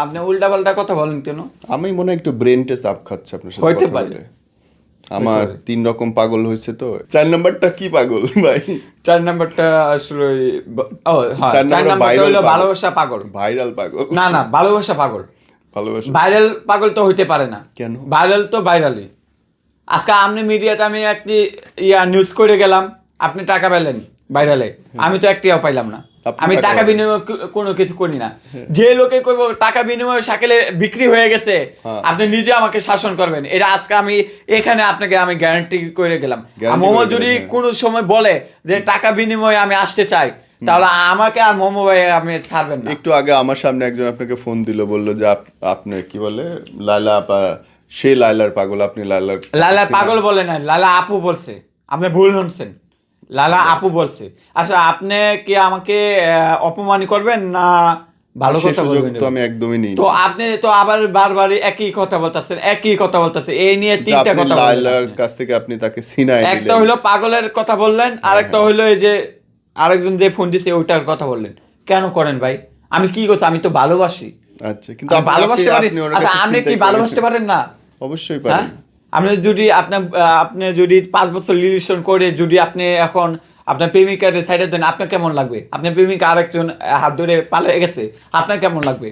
আপনি উল্টাপাল্টা কথা বলেন কেন? আমি মনে হয় একটু ব্রেনটে চাপ খাচ্ছে আপনার সাথে হইতে কথা পারে। বলে। আমার 3 রকম পাগল হয়েছে তো। 4 নাম্বারটা কি পাগল ভাই? 4 নাম্বারটা আসলে ও হ্যাঁ 4 4 নাম্বারটা নাম্বারটা ভাইরাল হলো পাগল। ভালোবাসা পাগল। ভাইরাল পাগল। না ভালোবাসা পাগল। ভালোবাসা ভাইরাল পাগল তো হইতে পারে না। কেন? ভাইরাল তো ভাইরালই। আজকে আপনি মিডিয়াতে আমি একটি নিউজ করে গেলাম, আপনি টাকা পেলেন ভাইরালে, আমি তো একটিও পাইলাম না। আপনি আমি টাকা টাকা পাবেন। বিনিময় কোনো কিছু করি না। যে লোকে কইব টাকা বিনিময়ে শাকিলে বিক্রি হয়ে গেছে, হ্যাঁ। আপনি নিজে আমাকে শাসন করবেন, এটা আজকে আমি এখানে আপনাকে আমি গ্যারান্টি করে গেলাম। Guarantee মোমো করে যদি গেলেন, হ্যাঁ। কোনো সময় বলে যে টাকা বিনিময়ে আমি আসতে চাই, তাহলে আমাকে আর মোমো ভাই আপনি ছাড়বেন না। একটু আগে আমার সামনে একজন আপনাকে ফোন দিল, বললো যে আপনি কি বলে লায়লা আপা, সে লায়লার পাগল, আপনি লায়লার লালা পাগল বলে না, লালা আপু বলছে, আপনি ভুল শুনছেন, লালা আপু বলছে। আচ্ছা আপনি কি আমাকে অপমান করবেন না ভালো সে কথা সুযোগ বলবেন? তো আমি একদমই নিই তো না। আপনি তো আবার বারবার একই কথা বলতেছেন, এই নিয়ে যে 3টা আপনি কথা বললেন লায়লার আপনি। কাছ থেকে আপনি তাকে ছিনায় একটা নিলেন। হইলো পাগলের কথা বললেন, আরেকটা হইলো এই যে আরেকজন যে ফোন দিছে ওইটার কথা বললেন। কেন করেন ভাই? আমি কি করছি? আমি তো ভালোবাসি। আচ্ছা, কিন্তু আমি ভালোবাসতে পারি। আপনি ওর আচ্ছা কাছে আপনি কি ছিনতাই করে ভালোবাসতে পারেন না? অবশ্যই হ্যাঁ, পারেন। আপনি যদি আপনি যদি 5 বছর রিলেশন করে যদি আপনি এখন আপনার প্রেমিকার সাইডে দেন, আপনার কেমন লাগবে? আপনার প্রেমিকা আরেকজন হাত ধরে পালিয়ে গেছে, আপনার কেমন লাগবে?